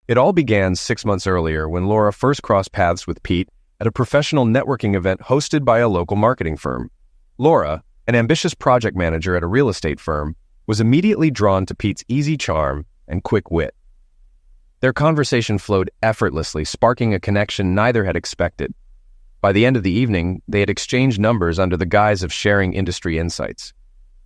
It all began 6 months earlier when Laura first crossed paths with Pete at a professional networking event hosted by a local marketing firm. Laura, an ambitious project manager at a real estate firm, was immediately drawn to Pete's easy charm and quick wit. Their conversation flowed effortlessly, sparking a connection neither had expected. By the end of the evening, they had exchanged numbers under the guise of sharing industry insights.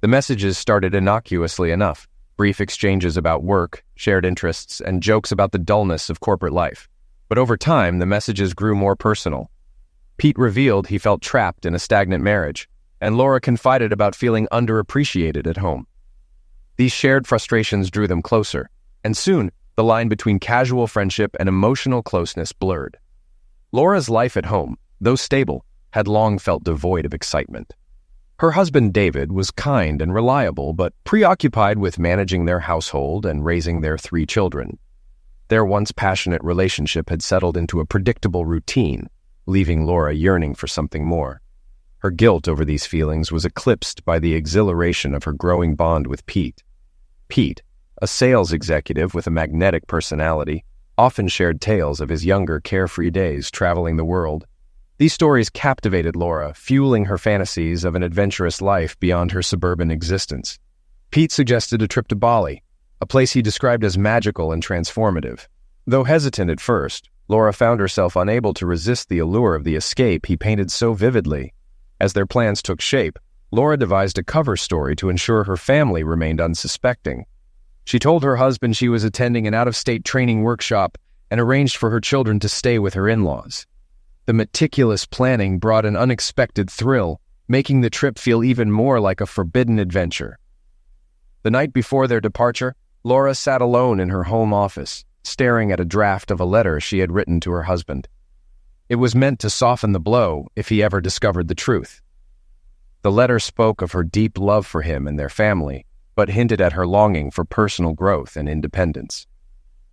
The messages started innocuously enough, brief exchanges about work, shared interests, and jokes about the dullness of corporate life. But over time, the messages grew more personal. Pete revealed he felt trapped in a stagnant marriage, and Laura confided about feeling underappreciated at home. These shared frustrations drew them closer, and soon, the line between casual friendship and emotional closeness blurred. Laura's life at home, though stable, had long felt devoid of excitement. Her husband David was kind and reliable, but preoccupied with managing their household and raising their 3 children. Their once passionate relationship had settled into a predictable routine, leaving Laura yearning for something more. Her guilt over these feelings was eclipsed by the exhilaration of her growing bond with Pete. Pete, a sales executive with a magnetic personality, often shared tales of his younger, carefree days traveling the world. These stories captivated Laura, fueling her fantasies of an adventurous life beyond her suburban existence. Pete suggested a trip to Bali, a place he described as magical and transformative. Though hesitant at first, Laura found herself unable to resist the allure of the escape he painted so vividly. As their plans took shape, Laura devised a cover story to ensure her family remained unsuspecting. She told her husband she was attending an out-of-state training workshop and arranged for her children to stay with her in-laws. The meticulous planning brought an unexpected thrill, making the trip feel even more like a forbidden adventure. The night before their departure, Laura sat alone in her home office, staring at a draft of a letter she had written to her husband. It was meant to soften the blow if he ever discovered the truth. The letter spoke of her deep love for him and their family, but hinted at her longing for personal growth and independence.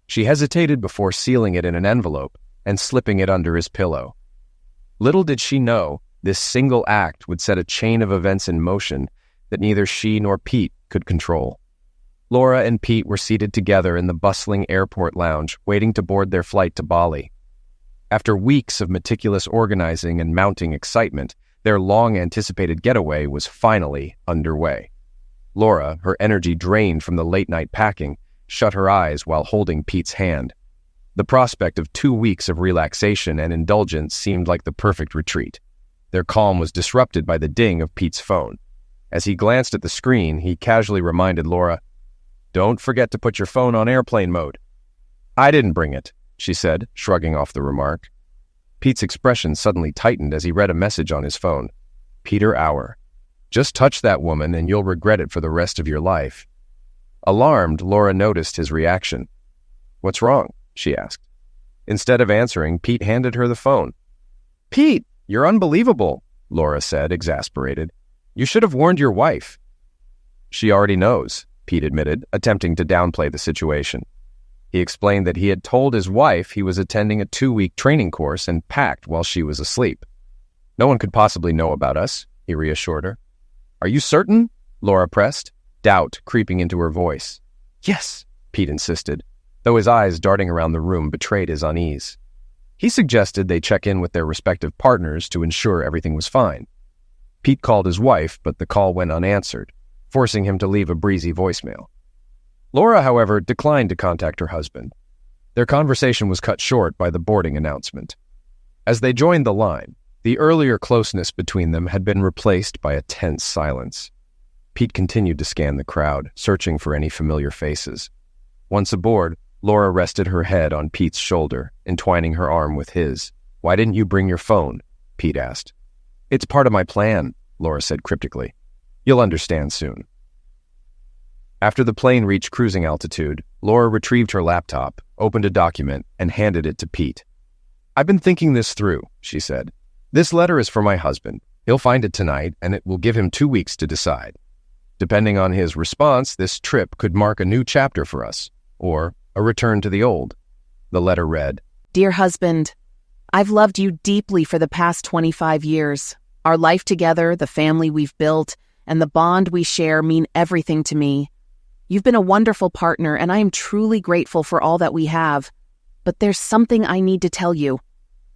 She hesitated before sealing it in an envelope and slipping it under his pillow. Little did she know, this single act would set a chain of events in motion that neither she nor Pete could control. Laura and Pete were seated together in the bustling airport lounge, waiting to board their flight to Bali. After weeks of meticulous organizing and mounting excitement, their long-anticipated getaway was finally underway. Laura, her energy drained from the late-night packing, shut her eyes while holding Pete's hand. The prospect of 2 weeks of relaxation and indulgence seemed like the perfect retreat. Their calm was disrupted by the ding of Pete's phone. As he glanced at the screen, he casually reminded Laura, "Don't forget to put your phone on airplane mode." "I didn't bring it," she said, shrugging off the remark. Pete's expression suddenly tightened as he read a message on his phone. "Peter Auer. Just touch that woman and you'll regret it for the rest of your life." Alarmed, Laura noticed his reaction. "What's wrong?" she asked. Instead of answering, Pete handed her the phone. "Pete, you're unbelievable," Laura said, exasperated. "You should have warned your wife." "She already knows," Pete admitted, attempting to downplay the situation. He explained that he had told his wife he was attending a 2-week training course and packed while she was asleep. "No one could possibly know about us," he reassured her. "Are you certain?" Laura pressed, doubt creeping into her voice. "Yes," Pete insisted, though his eyes darting around the room betrayed his unease. He suggested they check in with their respective partners to ensure everything was fine. Pete called his wife, but the call went unanswered, forcing him to leave a breezy voicemail. Laura, however, declined to contact her husband. Their conversation was cut short by the boarding announcement. As they joined the line, the earlier closeness between them had been replaced by a tense silence. Pete continued to scan the crowd, searching for any familiar faces. Once aboard, Laura rested her head on Pete's shoulder, entwining her arm with his. "Why didn't you bring your phone?" Pete asked. "It's part of my plan," Laura said cryptically. "You'll understand soon." After the plane reached cruising altitude, Laura retrieved her laptop, opened a document, and handed it to Pete. "I've been thinking this through," she said. "This letter is for my husband. He'll find it tonight, and it will give him 2 weeks to decide. Depending on his response, this trip could mark a new chapter for us, or a return to the old." The letter read, "Dear husband, I've loved you deeply for the past 25 years. Our life together, the family we've built, and the bond we share mean everything to me. You've been a wonderful partner, and I am truly grateful for all that we have. but there's something I need to tell you.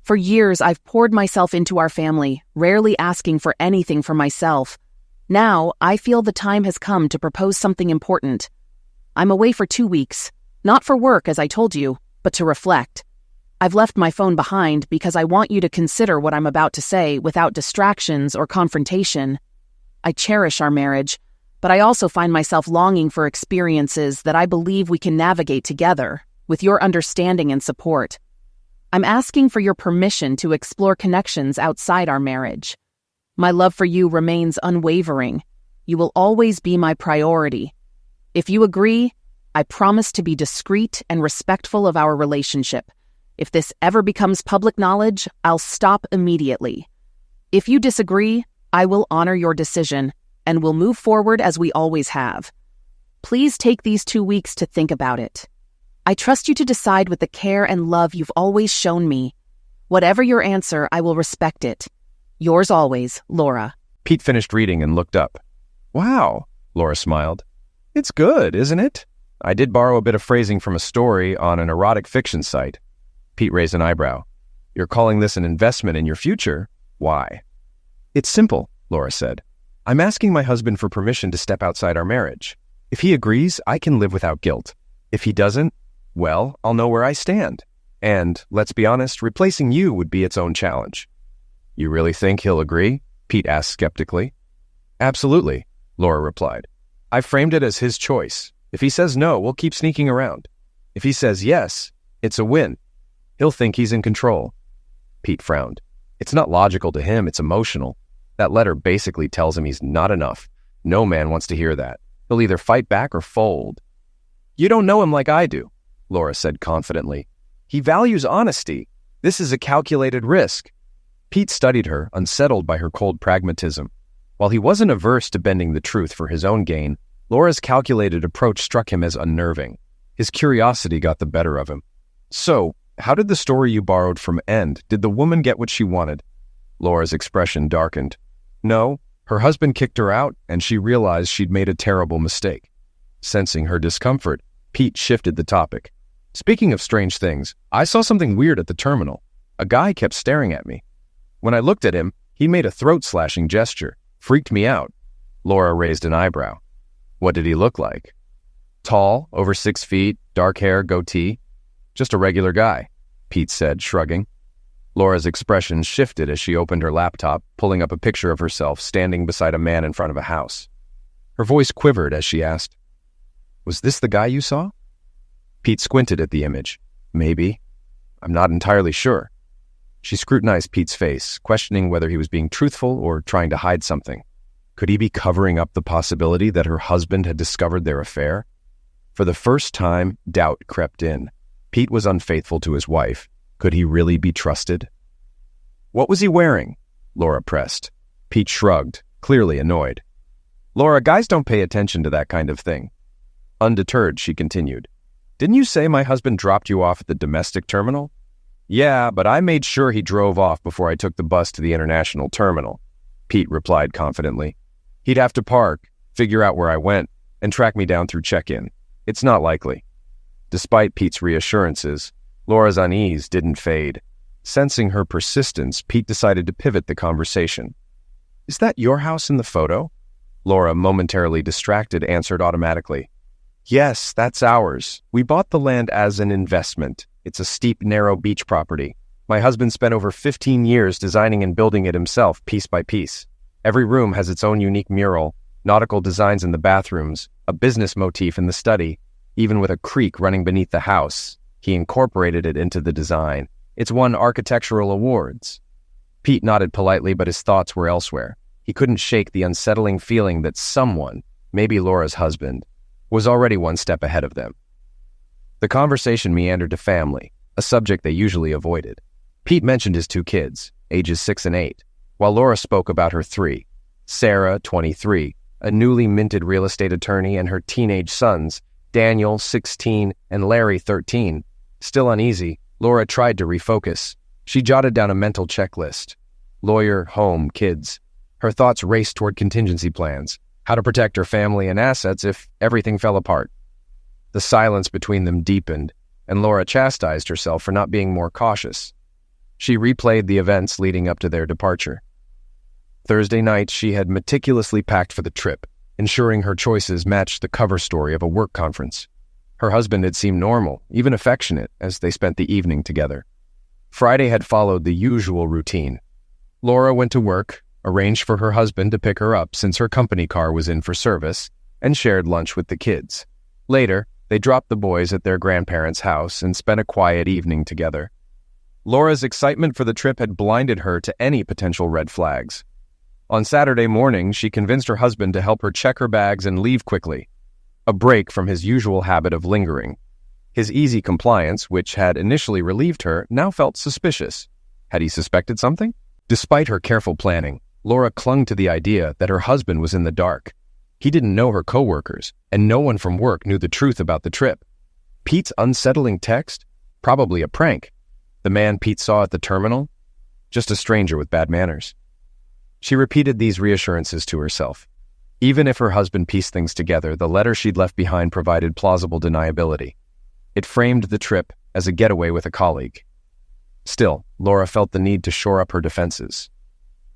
For years, I've poured myself into our family, rarely asking for anything for myself. Now, I feel the time has come to propose something important. I'm away for 2 weeks, not for work as I told you, but to reflect. I've left my phone behind because I want you to consider what I'm about to say without distractions or confrontation. I cherish our marriage, but I also find myself longing for experiences that I believe we can navigate together, with your understanding and support. I'm asking for your permission to explore connections outside our marriage. My love for you remains unwavering. You will always be my priority. If you agree, I promise to be discreet and respectful of our relationship. If this ever becomes public knowledge, I'll stop immediately. If you disagree, I will honor your decision, and we'll move forward as we always have. Please take these 2 weeks to think about it. I trust you to decide with the care and love you've always shown me. Whatever your answer, I will respect it. Yours always, Laura. Pete finished reading and looked up. Wow, Laura smiled. It's good, isn't it? I did borrow a bit of phrasing from a story on an erotic fiction site. Pete raised an eyebrow. You're calling this an investment in your future? Why? It's simple, Laura said. I'm asking my husband for permission to step outside our marriage. If he agrees, I can live without guilt. If he doesn't, well, I'll know where I stand. And, let's be honest, replacing you would be its own challenge. You really think he'll agree? Pete asked skeptically. Absolutely, Laura replied. I framed it as his choice. If he says no, we'll keep sneaking around. If he says yes, it's a win. He'll think he's in control. Pete frowned. It's not logical to him, it's emotional. That letter basically tells him he's not enough. No man wants to hear that. He'll either fight back or fold. You don't know him like I do, Laura said confidently. He values honesty. This is a calculated risk. Pete studied her, unsettled by her cold pragmatism. While he wasn't averse to bending the truth for his own gain, Laura's calculated approach struck him as unnerving. His curiosity got the better of him. So, how did the story you borrowed from end? Did the woman get what she wanted? Laura's expression darkened. No, her husband kicked her out, and she realized she'd made a terrible mistake. Sensing her discomfort, Pete shifted the topic. Speaking of strange things, I saw something weird at the terminal. A guy kept staring at me. When I looked at him, he made a throat-slashing gesture. Freaked me out. Laura raised an eyebrow. What did he look like? Tall, over 6 feet, dark hair, goatee. Just a regular guy, Pete said, shrugging. Laura's expression shifted as she opened her laptop, pulling up a picture of herself standing beside a man in front of a house. Her voice quivered as she asked, Was this the guy you saw? Pete squinted at the image. Maybe. I'm not entirely sure. She scrutinized Pete's face, questioning whether he was being truthful or trying to hide something. Could he be covering up the possibility that her husband had discovered their affair? For the first time, doubt crept in. Pete was unfaithful to his wife. Could he really be trusted? What was he wearing? Laura pressed. Pete shrugged, clearly annoyed. Laura, guys don't pay attention to that kind of thing. Undeterred, she continued. Didn't you say my husband dropped you off at the domestic terminal? Yeah, but I made sure he drove off before I took the bus to the international terminal, Pete replied confidently. He'd have to park, figure out where I went, and track me down through check-in. It's not likely. Despite Pete's reassurances, Laura's unease didn't fade. Sensing her persistence, Pete decided to pivot the conversation. Is that your house in the photo? Laura, momentarily distracted, answered automatically. Yes, that's ours. We bought the land as an investment. It's a steep, narrow beach property. My husband spent over 15 years designing and building it himself, piece by piece. Every room has its own unique mural, nautical designs in the bathrooms, a business motif in the study, even with a creek running beneath the house. He incorporated it into the design. It's won architectural awards. Pete nodded politely, but his thoughts were elsewhere. He couldn't shake the unsettling feeling that someone, maybe Laura's husband, was already one step ahead of them. The conversation meandered to family, a subject they usually avoided. Pete mentioned his 2 kids, ages 6 and 8, while Laura spoke about her 3, Sarah, 23, a newly minted real estate attorney, and her teenage sons, Daniel, 16, and Larry, 13. Still uneasy, Laura tried to refocus. She jotted down a mental checklist. Lawyer, home, kids. Her thoughts raced toward contingency plans, how to protect her family and assets if everything fell apart. The silence between them deepened and Laura chastised herself for not being more cautious. She replayed the events leading up to their departure. Thursday night, she had meticulously packed for the trip, ensuring her choices matched the cover story of a work conference. Her husband had seemed normal, even affectionate, as they spent the evening together. Friday had followed the usual routine. Laura went to work, arranged for her husband to pick her up since her company car was in for service, and shared lunch with the kids. Later, they dropped the boys at their grandparents' house and spent a quiet evening together. Laura's excitement for the trip had blinded her to any potential red flags. On Saturday morning, she convinced her husband to help her check her bags and leave quickly, a break from his usual habit of lingering. His easy compliance, which had initially relieved her, now felt suspicious. Had he suspected something? Despite her careful planning, Laura clung to the idea that her husband was in the dark. He didn't know her coworkers, and no one from work knew the truth about the trip. Pete's unsettling text? Probably a prank. The man Pete saw at the terminal? Just a stranger with bad manners. She repeated these reassurances to herself. Even if her husband pieced things together, the letter she'd left behind provided plausible deniability. It framed the trip as a getaway with a colleague. Still, Laura felt the need to shore up her defenses.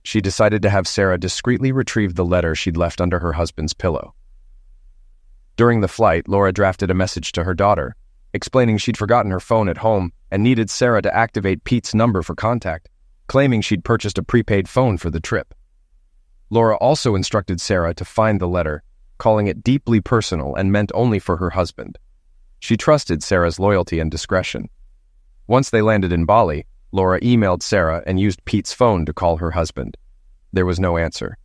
She decided to have Sarah discreetly retrieve the letter she'd left under her husband's pillow. During the flight, Laura drafted a message to her daughter, explaining she'd forgotten her phone at home and needed Sarah to activate Pete's number for contact, claiming she'd purchased a prepaid phone for the trip. Laura also instructed Sarah to find the letter, calling it deeply personal and meant only for her husband. She trusted Sarah's loyalty and discretion. Once they landed in Bali, Laura emailed Sarah and used Pete's phone to call her husband. There was no answer.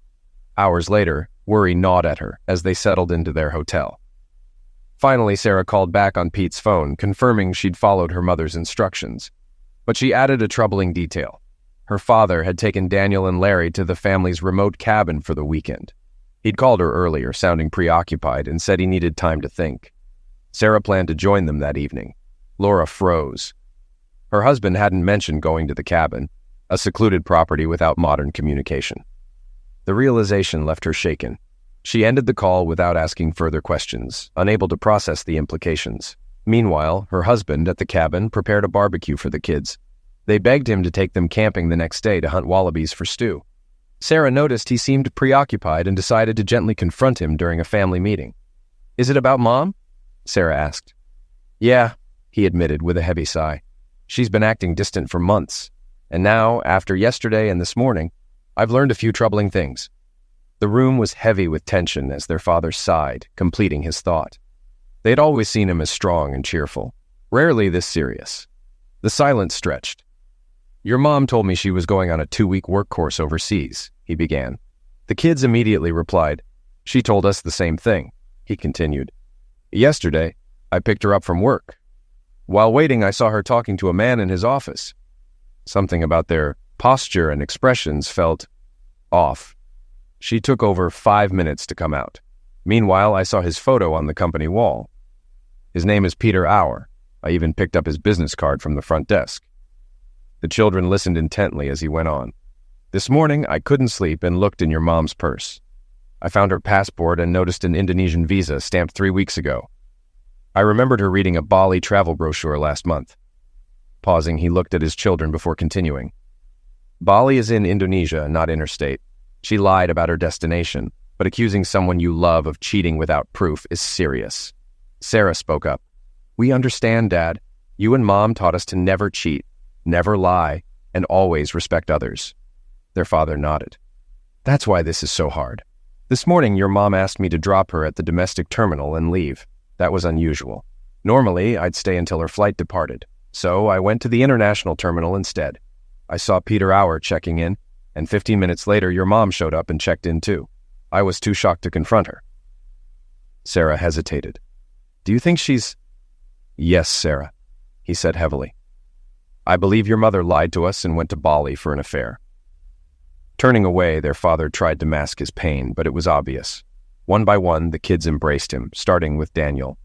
Hours later, worry gnawed at her as they settled into their hotel. Finally, Sarah called back on Pete's phone, confirming she'd followed her mother's instructions. But she added a troubling detail. Her father had taken Daniel and Larry to the family's remote cabin for the weekend. He'd called her earlier, sounding preoccupied, and said he needed time to think. Sarah planned to join them that evening. Laura froze. Her husband hadn't mentioned going to the cabin, a secluded property without modern communication. The realization left her shaken. She ended the call without asking further questions, unable to process the implications. Meanwhile, her husband at the cabin prepared a barbecue for the kids. They begged him to take them camping the next day to hunt wallabies for stew. Sarah noticed he seemed preoccupied and decided to gently confront him during a family meeting. "Is it about Mom?" Sarah asked. "Yeah," he admitted with a heavy sigh. "She's been acting distant for months. And now, after yesterday and this morning, I've learned a few troubling things." The room was heavy with tension as their father sighed, completing his thought. They had always seen him as strong and cheerful, rarely this serious. The silence stretched. "Your mom told me she was going on a 2-week work course overseas," he began. The kids immediately replied. "She told us the same thing," he continued. "Yesterday, I picked her up from work. While waiting, I saw her talking to a man in his office. Something about their posture and expressions felt off. She took over 5 minutes to come out. Meanwhile, I saw his photo on the company wall. His name is Peter Auer. I even picked up his business card from the front desk." The children listened intently as he went on. "This morning, I couldn't sleep and looked in your mom's purse. I found her passport and noticed an Indonesian visa stamped 3 weeks ago. I remembered her reading a Bali travel brochure last month." Pausing, he looked at his children before continuing. "Bali is in Indonesia, not interstate. She lied about her destination, but accusing someone you love of cheating without proof is serious." Sarah spoke up. "We understand, Dad. You and Mom taught us to never cheat, never lie, and always respect others." Their father nodded. "That's why this is so hard. This morning, your mom asked me to drop her at the domestic terminal and leave. That was unusual. Normally, I'd stay until her flight departed. So I went to the international terminal instead. I saw Peter Auer checking in, and 15 minutes later, your mom showed up and checked in too. I was too shocked to confront her." Sarah hesitated. "Do you think she's—" "Yes, Sarah," he said heavily. "I believe your mother lied to us and went to Bali for an affair." Turning away, their father tried to mask his pain, but it was obvious. One by one, the kids embraced him, starting with Daniel.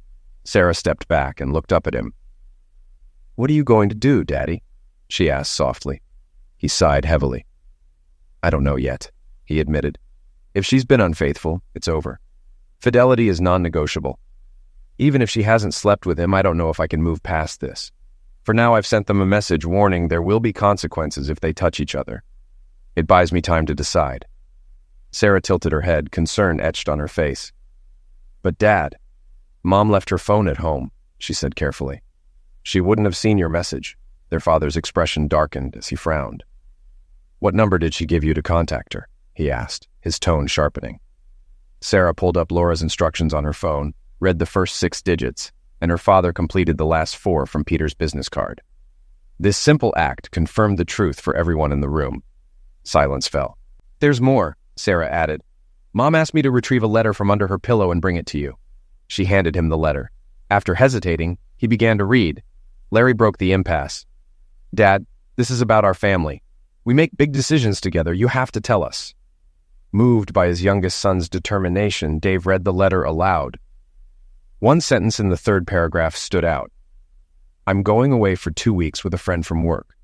Sarah stepped back and looked up at him. "What are you going to do, Daddy?" she asked softly. He sighed heavily. "I don't know yet," he admitted. "If she's been unfaithful, it's over. Fidelity is non-negotiable." Even if she hasn't slept with him, I don't know if I can move past this. For now, I've sent them a message warning there will be consequences if they touch each other. It buys me time to decide." Sarah tilted her head, concern etched on her face. "But Dad, Mom left her phone at home," she said carefully. "She wouldn't have seen your message." Their father's expression darkened as he frowned. "What number did she give you to contact her?" he asked, his tone sharpening. Sarah pulled up Laura's instructions on her phone, read the first 6 digits, and her father completed the last 4 from Peter's business card. This simple act confirmed the truth for everyone in the room. Silence fell. "There's more," Sarah added. "Mom asked me to retrieve a letter from under her pillow and bring it to you." She handed him the letter. After hesitating, he began to read. Larry broke the impasse. "Dad, this is about our family. We make big decisions together. You have to tell us." Moved by his youngest son's determination, Dave read the letter aloud. One sentence in the 3rd paragraph stood out. "I'm going away for 2 weeks with a friend from work.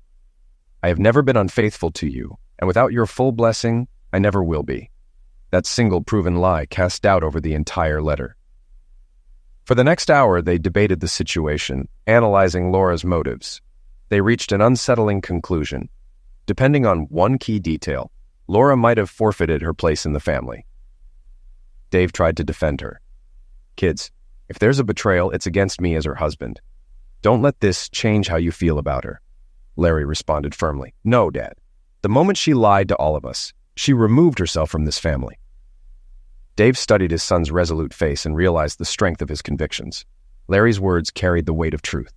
I have never been unfaithful to you, and without your full blessing, I never will be." That single proven lie cast doubt over the entire letter. For the next hour, they debated the situation, analyzing Laura's motives. They reached an unsettling conclusion. Depending on one key detail, Laura might have forfeited her place in the family. Dave tried to defend her. "Kids, if there's a betrayal, it's against me as her husband. Don't let this change how you feel about her." Larry responded firmly. "No, Dad. The moment she lied to all of us, she removed herself from this family." Dave studied his son's resolute face and realized the strength of his convictions. Larry's words carried the weight of truth.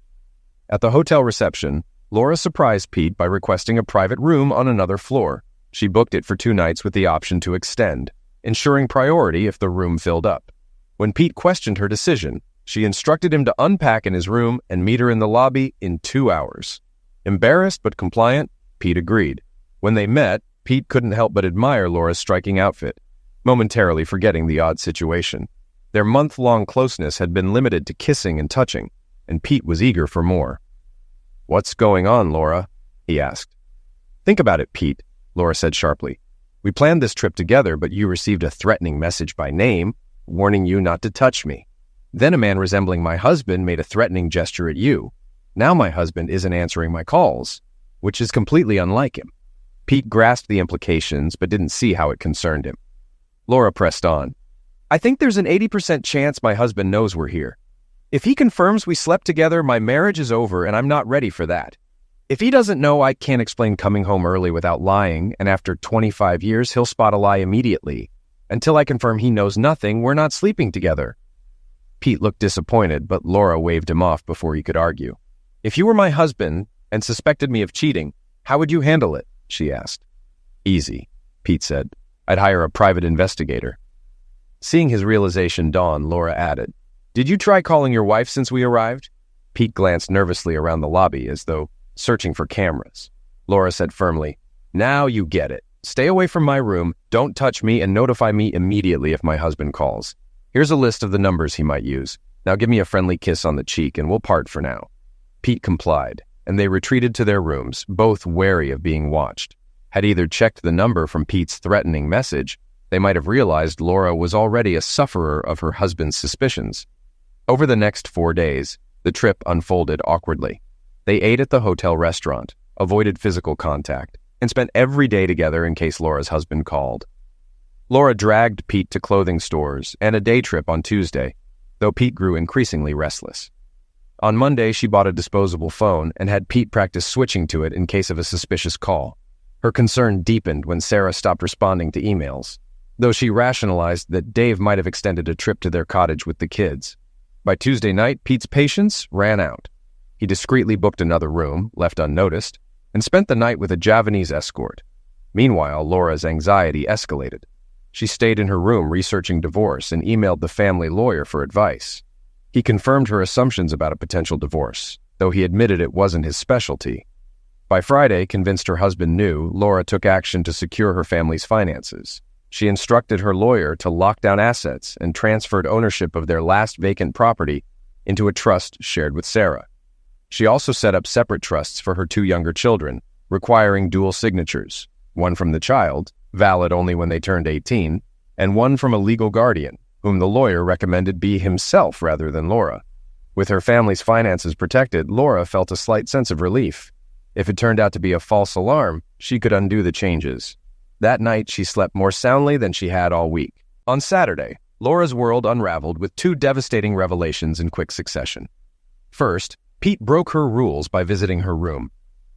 At the hotel reception, Laura surprised Pete by requesting a private room on another floor. She booked it for 2 nights with the option to extend, ensuring priority if the room filled up. When Pete questioned her decision, she instructed him to unpack in his room and meet her in the lobby in 2 hours. Embarrassed but compliant, Pete agreed. When they met, Pete couldn't help but admire Laura's striking outfit, momentarily forgetting the odd situation. Their month-long closeness had been limited to kissing and touching, and Pete was eager for more. "What's going on, Laura?" he asked. "Think about it, Pete," Laura said sharply. "We planned this trip together, but you received a threatening message by name, warning you not to touch me. Then a man resembling my husband made a threatening gesture at you. Now my husband isn't answering my calls, which is completely unlike him." Pete grasped the implications, but didn't see how it concerned him. Laura pressed on. "I think there's an 80% chance my husband knows we're here. If he confirms we slept together, my marriage is over, and I'm not ready for that. If he doesn't know, I can't explain coming home early without lying, and after 25 years, he'll spot a lie immediately. Until I confirm he knows nothing, we're not sleeping together." Pete looked disappointed, but Laura waved him off before he could argue. "If you were my husband and suspected me of cheating, how would you handle it?" she asked. "Easy," Pete said. "I'd hire a private investigator." Seeing his realization dawn, Laura added, "Did you try calling your wife since we arrived?" Pete glanced nervously around the lobby as though searching for cameras. Laura said firmly, "Now you get it. Stay away from my room, don't touch me, and notify me immediately if my husband calls. Here's a list of the numbers he might use. Now give me a friendly kiss on the cheek and we'll part for now." Pete complied, and they retreated to their rooms, both wary of being watched. Had either checked the number from Pete's threatening message, they might have realized Laura was already a sufferer of her husband's suspicions. Over the next 4 days, the trip unfolded awkwardly. They ate at the hotel restaurant, avoided physical contact, and spent every day together in case Laura's husband called. Laura dragged Pete to clothing stores and a day trip on Tuesday, though Pete grew increasingly restless. On Monday, she bought a disposable phone and had Pete practice switching to it in case of a suspicious call. Her concern deepened when Sarah stopped responding to emails, though she rationalized that Dave might have extended a trip to their cottage with the kids. By Tuesday night, Pete's patience ran out. He discreetly booked another room, left unnoticed, and spent the night with a Javanese escort. Meanwhile, Laura's anxiety escalated. She stayed in her room researching divorce and emailed the family lawyer for advice. He confirmed her assumptions about a potential divorce, though he admitted it wasn't his specialty. By Friday, convinced her husband knew, Laura took action to secure her family's finances. She instructed her lawyer to lock down assets and transferred ownership of their last vacant property into a trust shared with Sarah. She also set up separate trusts for her 2 younger children, requiring dual signatures, one from the child, valid only when they turned 18, and one from a legal guardian, whom the lawyer recommended be himself rather than Laura. With her family's finances protected, Laura felt a slight sense of relief. If it turned out to be a false alarm, she could undo the changes. That night, she slept more soundly than she had all week. On Saturday, Laura's world unraveled with two devastating revelations in quick succession. First, Pete broke her rules by visiting her room.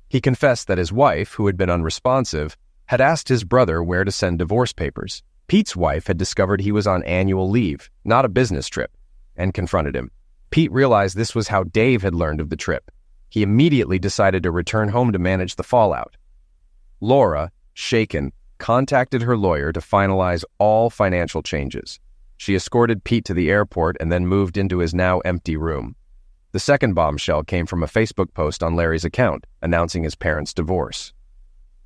He confessed that his wife, who had been unresponsive, had asked his brother where to send divorce papers. Pete's wife had discovered he was on annual leave, not a business trip, and confronted him. Pete realized this was how Dave had learned of the trip. He immediately decided to return home to manage the fallout. Laura, shaken, contacted her lawyer to finalize all financial changes. She escorted Pete to the airport and then moved into his now empty room. The second bombshell came from a Facebook post on Larry's account, announcing his parents' divorce.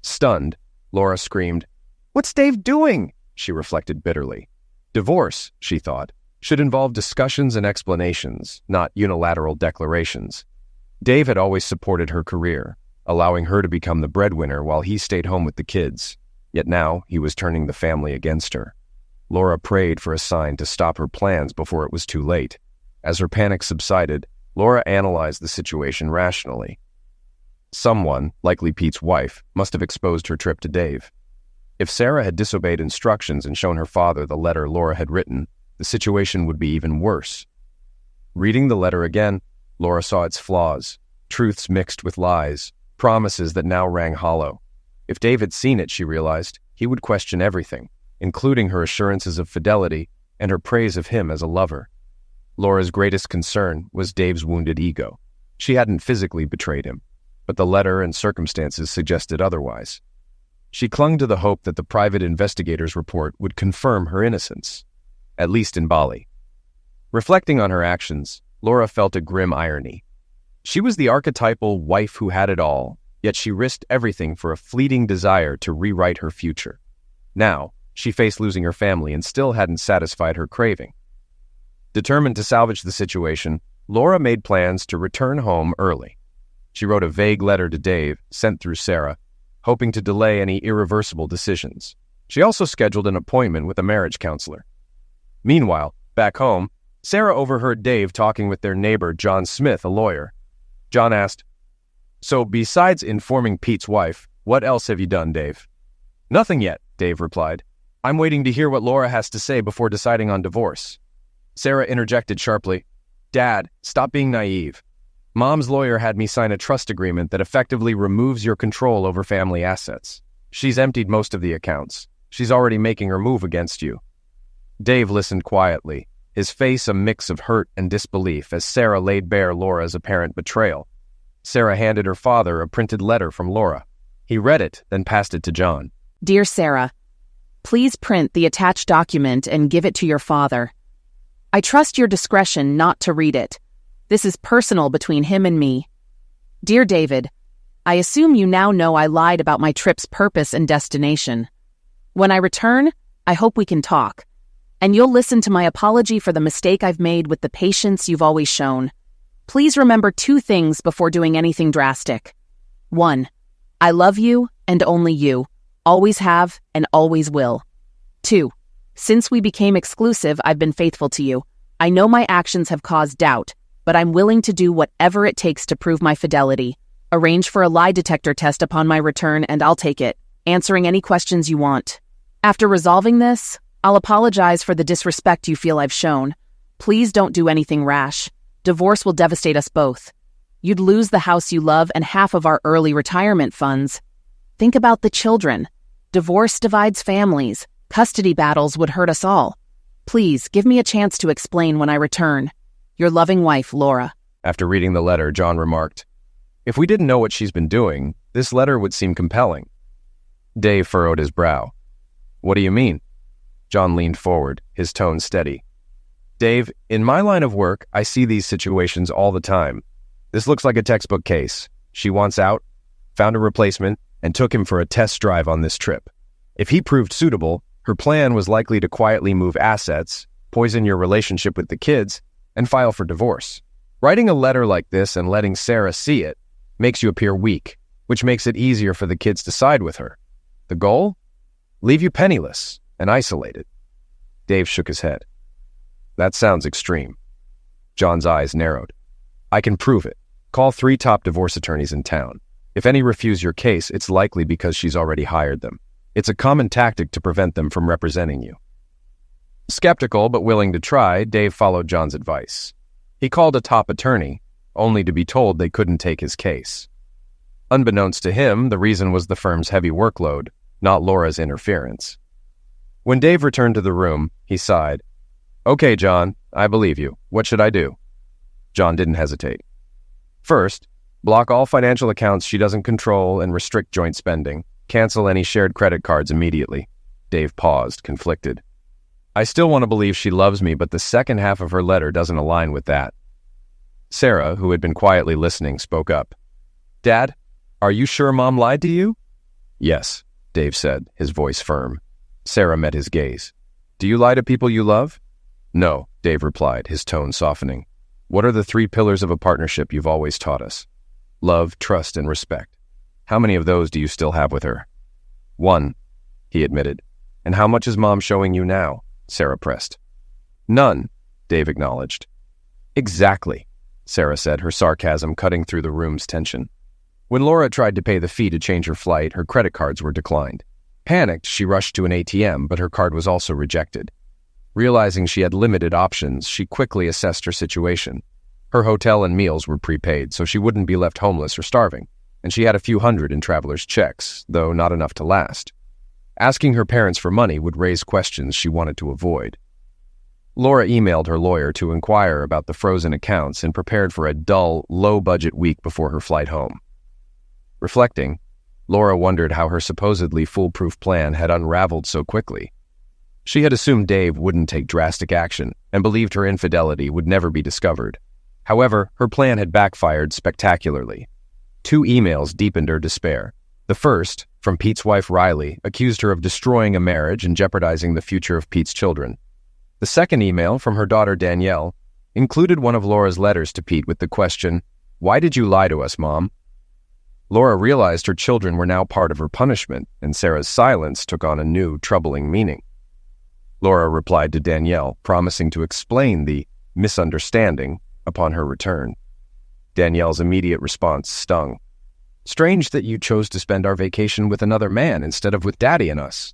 Stunned, Laura screamed, "What's Dave doing?" She reflected bitterly. Divorce, she thought, should involve discussions and explanations, not unilateral declarations. Dave had always supported her career, allowing her to become the breadwinner while he stayed home with the kids. Yet now he was turning the family against her. Laura prayed for a sign to stop her plans before it was too late. As her panic subsided, Laura analyzed the situation rationally. Someone, likely Pete's wife, must have exposed her trip to Dave. If Sarah had disobeyed instructions and shown her father the letter Laura had written, the situation would be even worse. Reading the letter again, Laura saw its flaws, truths mixed with lies, promises that now rang hollow. If Dave had seen it, she realized, he would question everything, including her assurances of fidelity and her praise of him as a lover. Laura's greatest concern was Dave's wounded ego. She hadn't physically betrayed him, but the letter and circumstances suggested otherwise. She clung to the hope that the private investigator's report would confirm her innocence, at least in Bali. Reflecting on her actions, Laura felt a grim irony. She was the archetypal wife who had it all, yet she risked everything for a fleeting desire to rewrite her future. Now, she faced losing her family and still hadn't satisfied her craving. Determined to salvage the situation, Laura made plans to return home early. She wrote a vague letter to Dave, sent through Sarah, hoping to delay any irreversible decisions. She also scheduled an appointment with a marriage counselor. Meanwhile, back home, Sarah overheard Dave talking with their neighbor, John Smith, a lawyer. John asked, "So besides informing Pete's wife, what else have you done, Dave?" "Nothing yet," Dave replied. "I'm waiting to hear what Laura has to say before deciding on divorce." Sarah interjected sharply, "Dad, stop being naive. Mom's lawyer had me sign a trust agreement that effectively removes your control over family assets. She's emptied most of the accounts. She's already making her move against you." Dave listened quietly, his face a mix of hurt and disbelief as Sarah laid bare Laura's apparent betrayal. Sarah handed her father a printed letter from Laura. He read it, then passed it to John. Dear Sarah, please print the attached document and give it to your father. I trust your discretion not to read it. This is personal between him and me. Dear David, I assume you now know I lied about my trip's purpose and destination. When I return, I hope we can talk. And you'll listen to my apology for the mistake I've made with the patience you've always shown. Please remember two things before doing anything drastic. 1. I love you and only you. Always have and always will. 2. Since we became exclusive, I've been faithful to you. I know my actions have caused doubt, but I'm willing to do whatever it takes to prove my fidelity. Arrange for a lie detector test upon my return and I'll take it, answering any questions you want. After resolving this, I'll apologize for the disrespect you feel I've shown. Please don't do anything rash. Divorce will devastate us both. You'd lose the house you love and half of our early retirement funds. Think about the children. Divorce divides families. Custody battles would hurt us all. Please, give me a chance to explain when I return. Your loving wife, Laura. After reading the letter, John remarked, "If we didn't know what she's been doing, this letter would seem compelling." Dave furrowed his brow. "What do you mean?" John leaned forward, his tone steady. "Dave, in my line of work, I see these situations all the time. This looks like a textbook case. She wants out, found a replacement, and took him for a test drive on this trip. If he proved suitable, her plan was likely to quietly move assets, poison your relationship with the kids, and file for divorce. Writing a letter like this and letting Sarah see it makes you appear weak, which makes it easier for the kids to side with her. The goal? Leave you penniless and isolated." Dave shook his head. That sounds extreme. John's eyes narrowed. I can prove it. Call 3 top divorce attorneys in town. If any refuse your case, it's likely because she's already hired them. It's a common tactic to prevent them from representing you. Skeptical but willing to try, Dave followed John's advice. He called a top attorney, only to be told they couldn't take his case. Unbeknownst to him, the reason was the firm's heavy workload, not Laura's interference. When Dave returned to the room, he sighed. Okay, John, I believe you. What should I do? John didn't hesitate. First, block all financial accounts she doesn't control and restrict joint spending. Cancel any shared credit cards immediately. Dave paused, conflicted. I still want to believe she loves me, but the second half of her letter doesn't align with that. Sarah, who had been quietly listening, spoke up. Dad, are you sure Mom lied to you? Yes, Dave said, his voice firm. Sarah met his gaze. Do you lie to people you love? No, Dave replied, his tone softening. What are the 3 pillars of a partnership you've always taught us? Love, trust, and respect. How many of those do you still have with her? 1, he admitted. And how much is Mom showing you now? Sarah pressed. None, Dave acknowledged. Exactly, Sarah said, her sarcasm cutting through the room's tension. When Laura tried to pay the fee to change her flight, her credit cards were declined. Panicked, she rushed to an ATM, but her card was also rejected. Realizing she had limited options, she quickly assessed her situation. Her hotel and meals were prepaid, so she wouldn't be left homeless or starving, and she had a few hundred in traveler's checks, though not enough to last. Asking her parents for money would raise questions she wanted to avoid. Laura emailed her lawyer to inquire about the frozen accounts and prepared for a dull, low-budget week before her flight home. Reflecting, Laura wondered how her supposedly foolproof plan had unraveled so quickly. She had assumed Dave wouldn't take drastic action and believed her infidelity would never be discovered. However, her plan had backfired spectacularly. 2 emails deepened her despair. The first, from Pete's wife Riley, accused her of destroying a marriage and jeopardizing the future of Pete's children. The second email, from her daughter Danielle, included one of Laura's letters to Pete with the question, "Why did you lie to us, Mom?" Laura realized her children were now part of her punishment, and Sarah's silence took on a new, troubling meaning. Laura replied to Danielle, promising to explain the misunderstanding upon her return. Danielle's immediate response stung. Strange that you chose to spend our vacation with another man instead of with Daddy and us.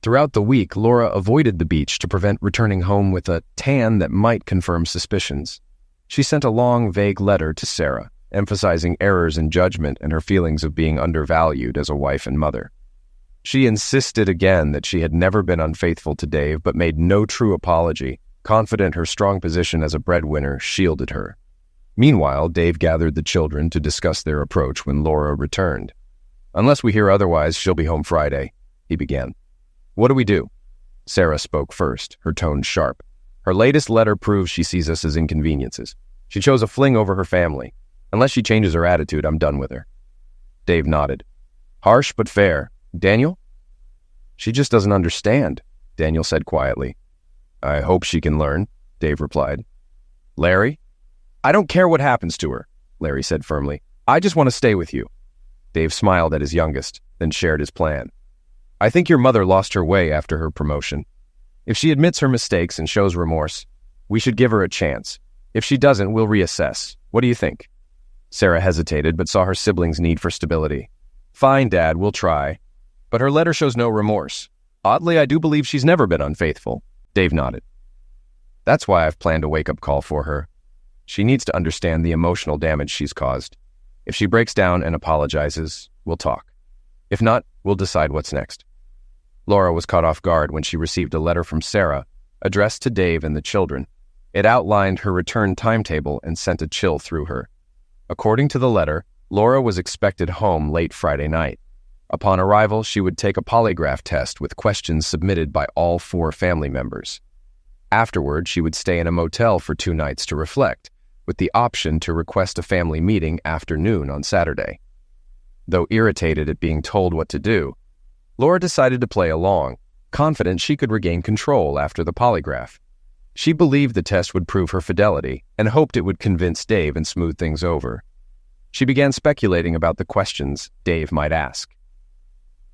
Throughout the week, Laura avoided the beach to prevent returning home with a tan that might confirm suspicions. She sent a long, vague letter to Sarah, emphasizing errors in judgment and her feelings of being undervalued as a wife and mother. She insisted again that she had never been unfaithful to Dave, but made no true apology, confident her strong position as a breadwinner shielded her. Meanwhile, Dave gathered the children to discuss their approach when Laura returned. Unless we hear otherwise, she'll be home Friday, he began. What do we do? Sarah spoke first, her tone sharp. Her latest letter proves she sees us as inconveniences. She chose a fling over her family. Unless she changes her attitude, I'm done with her. Dave nodded. Harsh but fair. Daniel? She just doesn't understand, Daniel said quietly. I hope she can learn, Dave replied. Larry? I don't care what happens to her, Larry said firmly. I just want to stay with you. Dave smiled at his youngest, then shared his plan. I think your mother lost her way after her promotion. If she admits her mistakes and shows remorse, we should give her a chance. If she doesn't, we'll reassess. What do you think? Sarah hesitated, but saw her siblings' need for stability. Fine, Dad, we'll try. But her letter shows no remorse. Oddly, I do believe she's never been unfaithful. Dave nodded. That's why I've planned a wake-up call for her. She needs to understand the emotional damage she's caused. If she breaks down and apologizes, we'll talk. If not, we'll decide what's next. Laura was caught off guard when she received a letter from Sarah, addressed to Dave and the children. It outlined her return timetable and sent a chill through her. According to the letter, Laura was expected home late Friday night. Upon arrival, she would take a polygraph test with questions submitted by all 4 family members. Afterward, she would stay in a motel for 2 nights to reflect, with the option to request a family meeting after noon on Saturday. Though irritated at being told what to do, Laura decided to play along, confident she could regain control after the polygraph. She believed the test would prove her fidelity and hoped it would convince Dave and smooth things over. She began speculating about the questions Dave might ask.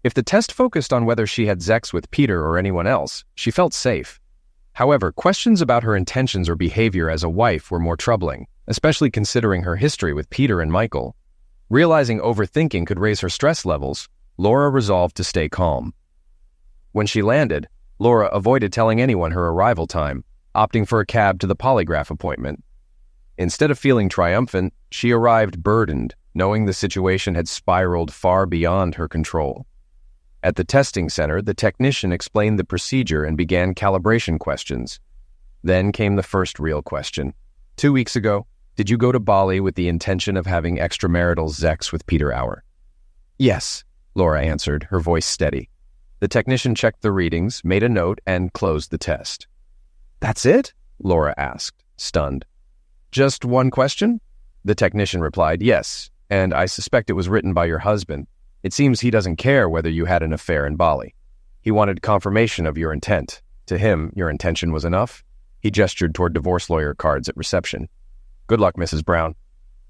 If the test focused on whether she had sex with Peter or anyone else, she felt safe. However, questions about her intentions or behavior as a wife were more troubling, especially considering her history with Peter and Michael. Realizing overthinking could raise her stress levels, Laura resolved to stay calm. When she landed, Laura avoided telling anyone her arrival time, opting for a cab to the polygraph appointment. Instead of feeling triumphant, she arrived burdened, knowing the situation had spiraled far beyond her control. At the testing center, the technician explained the procedure and began calibration questions. Then came the first real question. 2 weeks ago, did you go to Bali with the intention of having extramarital sex with Peter Auer? Yes, Laura answered, her voice steady. The technician checked the readings, made a note, and closed the test. That's it? Laura asked, stunned. Just one question? The technician replied, yes, and I suspect it was written by your husband. It seems he doesn't care whether you had an affair in Bali. He wanted confirmation of your intent. To him, your intention was enough. He gestured toward divorce lawyer cards at reception. Good luck, Mrs. Brown.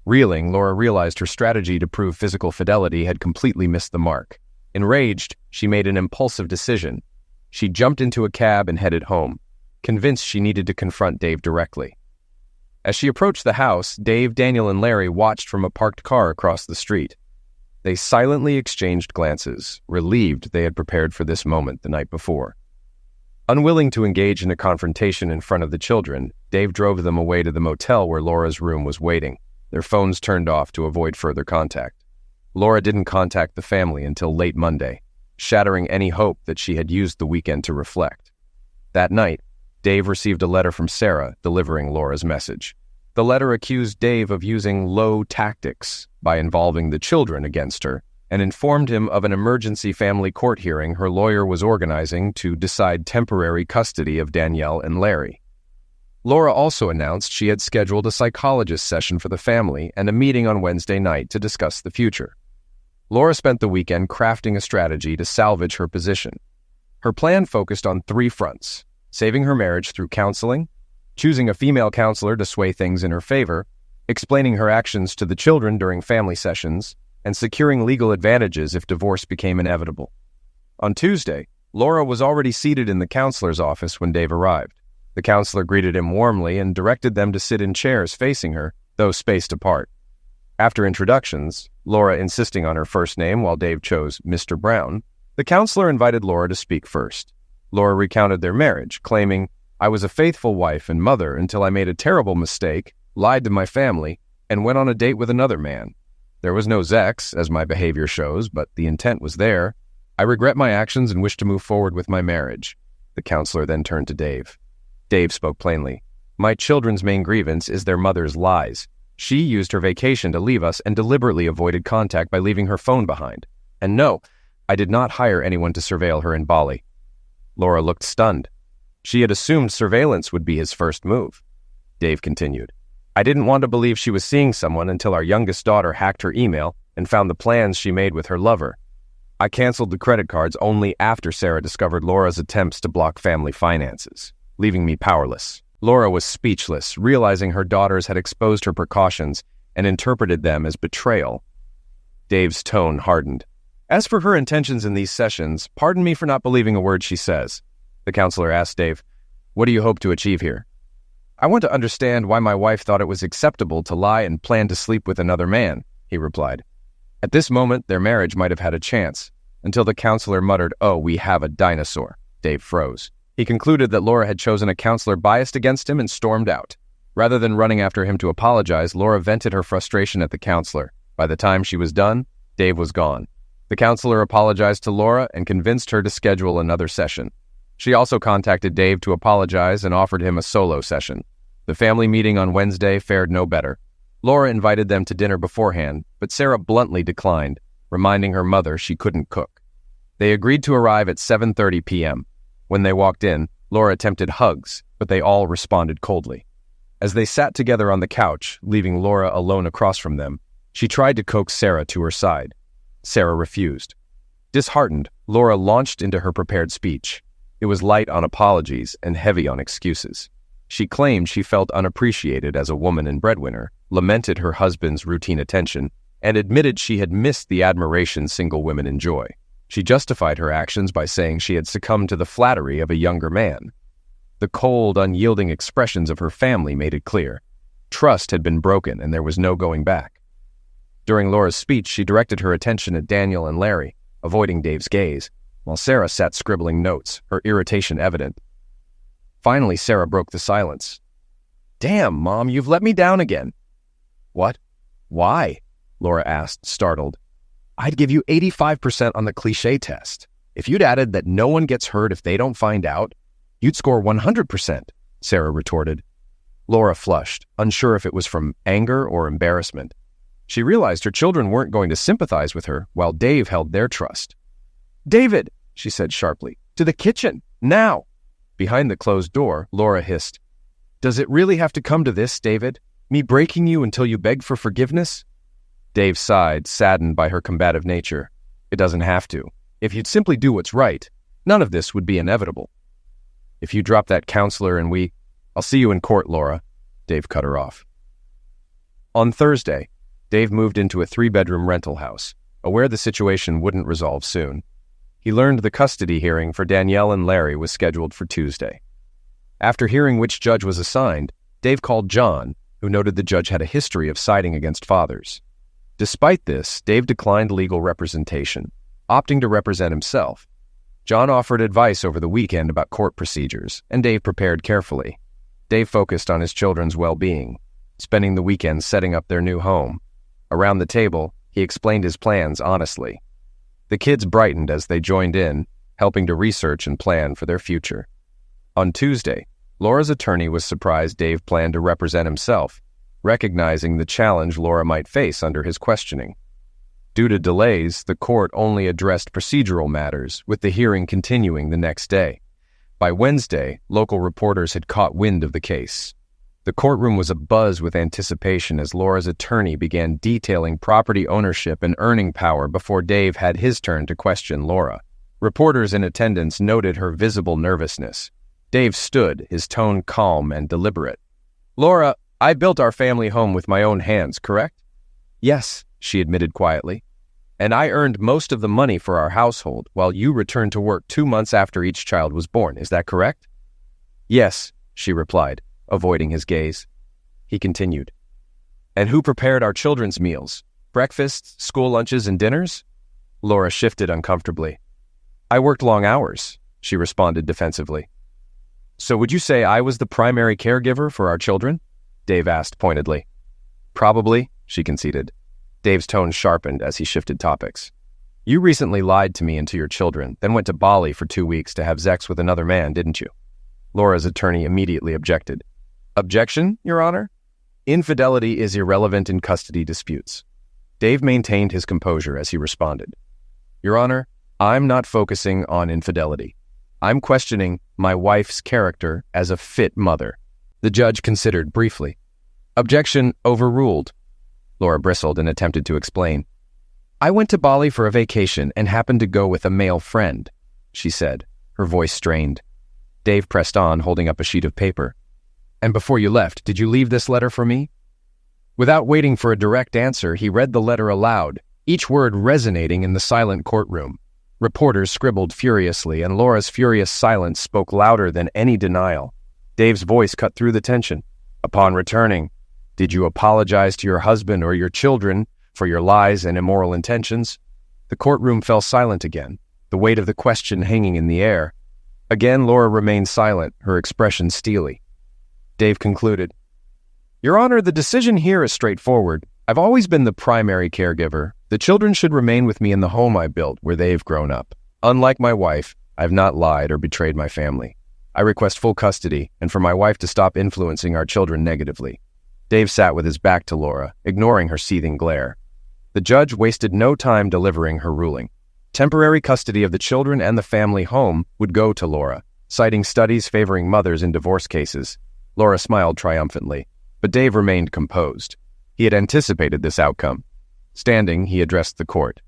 Reeling, Laura realized her strategy to prove physical fidelity had completely missed the mark. Enraged, she made an impulsive decision. She jumped into a cab and headed home, convinced she needed to confront Dave directly. As she approached the house, Dave, Daniel, and Larry watched from a parked car across the street. They silently exchanged glances, relieved they had prepared for this moment the night before. Unwilling to engage in a confrontation in front of the children, Dave drove them away to the motel where Laura's room was waiting, their phones turned off to avoid further contact. Laura didn't contact the family until late Monday, shattering any hope that she had used the weekend to reflect. That night, Dave received a letter from Sarah delivering Laura's message. The letter accused Dave of using low tactics by involving the children against her and informed him of an emergency family court hearing her lawyer was organizing to decide temporary custody of Danielle and Larry. Laura also announced she had scheduled a psychologist session for the family and a meeting on Wednesday night to discuss the future. Laura spent the weekend crafting a strategy to salvage her position. Her plan focused on 3 fronts: saving her marriage through counseling, choosing a female counselor to sway things in her favor, explaining her actions to the children during family sessions, and securing legal advantages if divorce became inevitable. On Tuesday, Laura was already seated in the counselor's office when Dave arrived. The counselor greeted him warmly and directed them to sit in chairs facing her, though spaced apart. After introductions, Laura insisting on her first name while Dave chose Mr. Brown, the counselor invited Laura to speak first. Laura recounted their marriage, claiming, "I was a faithful wife and mother until I made a terrible mistake, lied to my family, and went on a date with another man. There was no sex, as my behavior shows, but the intent was there. I regret my actions and wish to move forward with my marriage." The counselor then turned to Dave. Dave spoke plainly. "My children's main grievance is their mother's lies. She used her vacation to leave us and deliberately avoided contact by leaving her phone behind. And no, I did not hire anyone to surveil her in Bali." Laura looked stunned. She had assumed surveillance would be his first move. Dave continued, "I didn't want to believe she was seeing someone until our youngest daughter hacked her email and found the plans she made with her lover. I canceled the credit cards only after Sarah discovered Laura's attempts to block family finances, leaving me powerless." Laura was speechless, realizing her daughters had exposed her precautions and interpreted them as betrayal. Dave's tone hardened. "As for her intentions in these sessions, pardon me for not believing a word she says." The counselor asked Dave, "What do you hope to achieve here?" "I want to understand why my wife thought it was acceptable to lie and plan to sleep with another man," he replied. At this moment, their marriage might have had a chance, until the counselor muttered, "Oh, we have a dinosaur." Dave froze. He concluded that Laura had chosen a counselor biased against him and stormed out. Rather than running after him to apologize, Laura vented her frustration at the counselor. By the time she was done, Dave was gone. The counselor apologized to Laura and convinced her to schedule another session. She also contacted Dave to apologize and offered him a solo session. The family meeting on Wednesday fared no better. Laura invited them to dinner beforehand, but Sarah bluntly declined, reminding her mother she couldn't cook. They agreed to arrive at 7:30 p.m. When they walked in, Laura attempted hugs, but they all responded coldly. As they sat together on the couch, leaving Laura alone across from them, she tried to coax Sarah to her side. Sarah refused. Disheartened, Laura launched into her prepared speech. It was light on apologies and heavy on excuses. She claimed she felt unappreciated as a woman and breadwinner, lamented her husband's routine attention, and admitted she had missed the admiration single women enjoy. She justified her actions by saying she had succumbed to the flattery of a younger man. The cold, unyielding expressions of her family made it clear. Trust had been broken and there was no going back. During Laura's speech, she directed her attention at Daniel and Larry, avoiding Dave's gaze, while Sarah sat scribbling notes, her irritation evident. Finally, Sarah broke the silence. "Damn, Mom, you've let me down again." "What? Why?" Laura asked, startled. "I'd give you 85% on the cliché test. If you'd added that no one gets hurt if they don't find out, you'd score 100%, Sarah retorted. Laura flushed, unsure if it was from anger or embarrassment. She realized her children weren't going to sympathize with her, while Dave held their trust. "David," she said sharply, "to the kitchen, now!" Behind the closed door, Laura hissed, "Does it really have to come to this, David? Me breaking you until you beg for forgiveness?" Dave sighed, saddened by her combative nature. "It doesn't have to. If you'd simply do what's right, none of this would be inevitable." "If you drop that counselor and I'll see you in court, Laura," Dave cut her off. On Thursday, Dave moved into a 3-bedroom rental house, aware the situation wouldn't resolve soon. He learned the custody hearing for Danielle and Larry was scheduled for Tuesday. After hearing which judge was assigned, Dave called John, who noted the judge had a history of siding against fathers. Despite this, Dave declined legal representation, opting to represent himself. John offered advice over the weekend about court procedures, and Dave prepared carefully. Dave focused on his children's well-being, spending the weekend setting up their new home. Around the table, he explained his plans honestly. The kids brightened as they joined in, helping to research and plan for their future. On Tuesday, Laura's attorney was surprised Dave planned to represent himself, recognizing the challenge Laura might face under his questioning. Due to delays, the court only addressed procedural matters, with the hearing continuing the next day. By Wednesday, local reporters had caught wind of the case. The courtroom was abuzz with anticipation as Laura's attorney began detailing property ownership and earning power before Dave had his turn to question Laura. Reporters in attendance noted her visible nervousness. Dave stood, his tone calm and deliberate. "Laura, I built our family home with my own hands, correct?" "Yes," she admitted quietly. "And I earned most of the money for our household while you returned to work 2 months after each child was born, is that correct?" "Yes," she replied, avoiding his gaze. He continued, "And who prepared our children's meals? Breakfasts, school lunches, and dinners?" Laura shifted uncomfortably. "I worked long hours," she responded defensively. "So would you say I was the primary caregiver for our children?" Dave asked pointedly. "Probably," she conceded. Dave's tone sharpened as he shifted topics. "You recently lied to me and to your children, then went to Bali for 2 weeks to have sex with another man, didn't you?" Laura's attorney immediately objected. "Objection, Your Honor? Infidelity is irrelevant in custody disputes." Dave maintained his composure as he responded. "Your Honor, I'm not focusing on infidelity. I'm questioning my wife's character as a fit mother." The judge considered briefly. "Objection overruled." Laura bristled and attempted to explain. "I went to Bali for a vacation and happened to go with a male friend," she said, her voice strained. Dave pressed on, holding up a sheet of paper. "And before you left, did you leave this letter for me?" Without waiting for a direct answer, he read the letter aloud, each word resonating in the silent courtroom. Reporters scribbled furiously, and Laura's furious silence spoke louder than any denial. Dave's voice cut through the tension. "Upon returning, did you apologize to your husband or your children for your lies and immoral intentions?" The courtroom fell silent again, the weight of the question hanging in the air. Again, Laura remained silent, her expression steely. Dave concluded, "Your Honor, the decision here is straightforward. I've always been the primary caregiver. The children should remain with me in the home I built, where they've grown up. Unlike my wife, I've not lied or betrayed my family. I request full custody, and for my wife to stop influencing our children negatively." Dave sat with his back to Laura, ignoring her seething glare. The judge wasted no time delivering her ruling. Temporary custody of the children and the family home would go to Laura, citing studies favoring mothers in divorce cases. Laura smiled triumphantly, but Dave remained composed. He had anticipated this outcome. Standing, he addressed the court.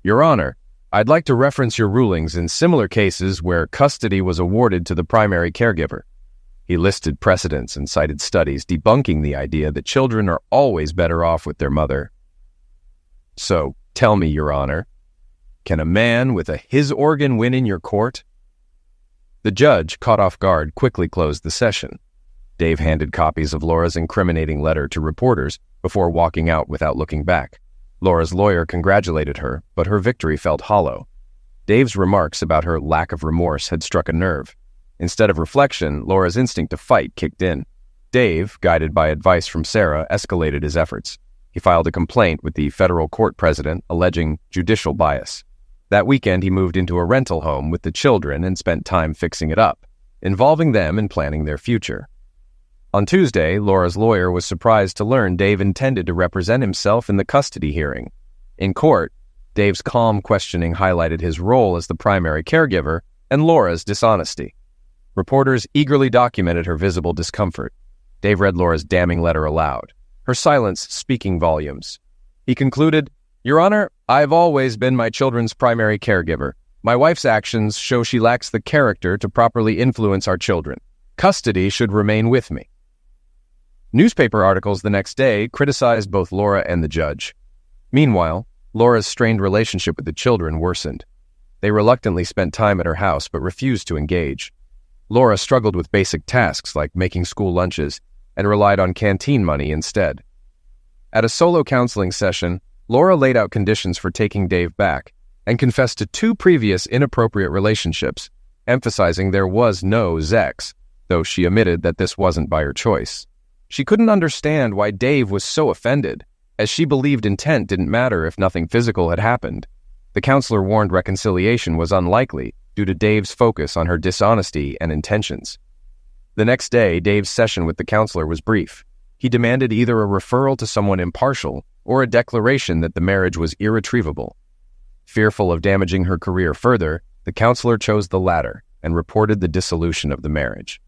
"Your Honor, I'd like to reference your rulings in similar cases where custody was awarded to the primary caregiver." He listed precedents and cited studies debunking the idea that children are always better off with their mother. "So, tell me, Your Honor, can a man with a his organ win in your court?" The judge, caught off guard, quickly closed the session. Dave handed copies of Laura's incriminating letter to reporters before walking out without looking back. Laura's lawyer congratulated her, but her victory felt hollow. Dave's remarks about her lack of remorse had struck a nerve. Instead of reflection, Laura's instinct to fight kicked in. Dave, guided by advice from Sarah, escalated his efforts. He filed a complaint with the federal court president alleging judicial bias. That weekend, he moved into a rental home with the children and spent time fixing it up, involving them in planning their future. On Tuesday, Laura's lawyer was surprised to learn Dave intended to represent himself in the custody hearing. In court, Dave's calm questioning highlighted his role as the primary caregiver and Laura's dishonesty. Reporters eagerly documented her visible discomfort. Dave read Laura's damning letter aloud, her silence speaking volumes. He concluded, "Your Honor, I've always been my children's primary caregiver. My wife's actions show she lacks the character to properly influence our children. Custody should remain with me." Newspaper articles the next day criticized both Laura and the judge. Meanwhile, Laura's strained relationship with the children worsened. They reluctantly spent time at her house but refused to engage. Laura struggled with basic tasks like making school lunches and relied on canteen money instead. At a solo counseling session, Laura laid out conditions for taking Dave back and confessed to 2 previous inappropriate relationships, emphasizing there was no sex, though she admitted that this wasn't by her choice. She couldn't understand why Dave was so offended, as she believed intent didn't matter if nothing physical had happened. The counselor warned reconciliation was unlikely due to Dave's focus on her dishonesty and intentions. The next day, Dave's session with the counselor was brief. He demanded either a referral to someone impartial or a declaration that the marriage was irretrievable. Fearful of damaging her career further, the counselor chose the latter and reported the dissolution of the marriage.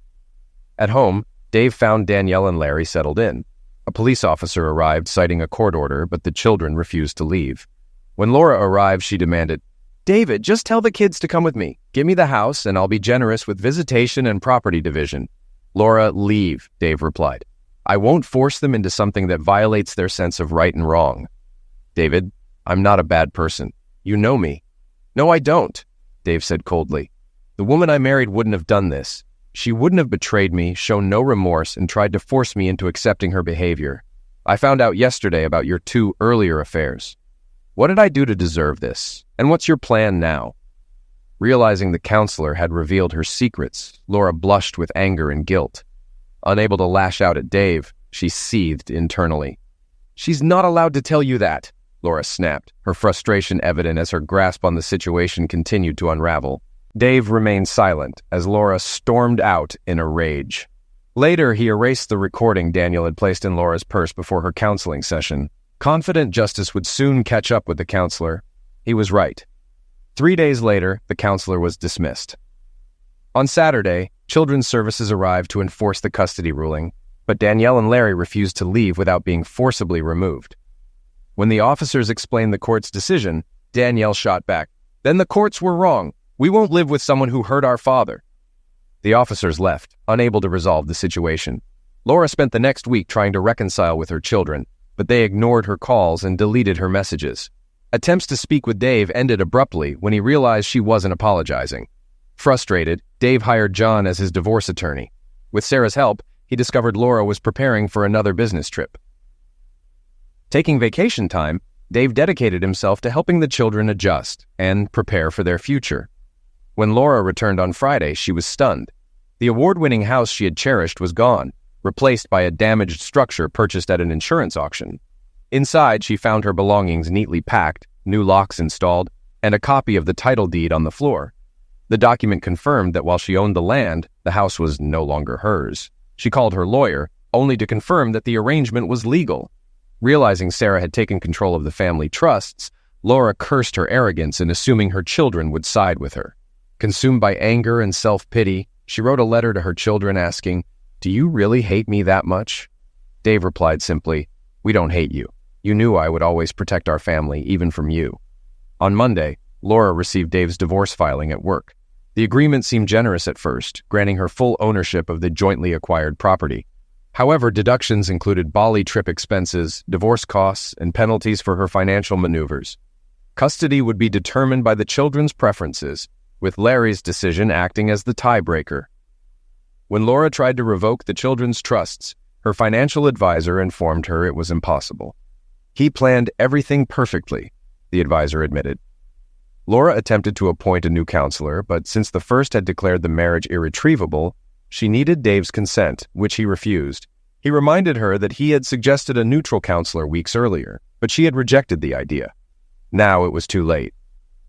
At home, Dave found Danielle and Larry settled in. A police officer arrived citing a court order, but the children refused to leave. When Laura arrived, she demanded, "David, just tell the kids to come with me. Give me the house, and I'll be generous with visitation and property division." "Laura, leave," Dave replied. "I won't force them into something that violates their sense of right and wrong." "David, I'm not a bad person. You know me." "No, I don't," Dave said coldly. "The woman I married wouldn't have done this. She wouldn't have betrayed me, shown no remorse, and tried to force me into accepting her behavior. I found out yesterday about your 2 earlier affairs. What did I do to deserve this? And what's your plan now?" Realizing the counselor had revealed her secrets, Laura blushed with anger and guilt. Unable to lash out at Dave, she seethed internally. "She's not allowed to tell you that," Laura snapped, her frustration evident as her grasp on the situation continued to unravel. Dave remained silent as Laura stormed out in a rage. Later, he erased the recording Daniel had placed in Laura's purse before her counseling session, confident justice would soon catch up with the counselor. He was right. 3 days later, the counselor was dismissed. On Saturday, Children's Services arrived to enforce the custody ruling, but Danielle and Larry refused to leave without being forcibly removed. When the officers explained the court's decision, Danielle shot back, "Then the courts were wrong. We won't live with someone who hurt our father." The officers left, unable to resolve the situation. Laura spent the next week trying to reconcile with her children, but they ignored her calls and deleted her messages. Attempts to speak with Dave ended abruptly when he realized she wasn't apologizing. Frustrated, Dave hired John as his divorce attorney. With Sarah's help, he discovered Laura was preparing for another business trip. Taking vacation time, Dave dedicated himself to helping the children adjust and prepare for their future. When Laura returned on Friday, she was stunned. The award-winning house she had cherished was gone, replaced by a damaged structure purchased at an insurance auction. Inside, she found her belongings neatly packed, new locks installed, and a copy of the title deed on the floor. The document confirmed that while she owned the land, the house was no longer hers. She called her lawyer, only to confirm that the arrangement was legal. Realizing Sarah had taken control of the family trusts, Laura cursed her arrogance in assuming her children would side with her. Consumed by anger and self-pity, she wrote a letter to her children asking, "Do you really hate me that much?" Dave replied simply, "We don't hate you. You knew I would always protect our family, even from you." On Monday, Laura received Dave's divorce filing at work. The agreement seemed generous at first, granting her full ownership of the jointly acquired property. However, deductions included Bali trip expenses, divorce costs, and penalties for her financial maneuvers. Custody would be determined by the children's preferences, with Larry's decision acting as the tiebreaker. When Laura tried to revoke the children's trusts, her financial advisor informed her it was impossible. He planned everything perfectly, the advisor admitted. Laura attempted to appoint a new counselor, but since the first had declared the marriage irretrievable, she needed Dave's consent, which he refused. He reminded her that he had suggested a neutral counselor weeks earlier, but she had rejected the idea. Now it was too late.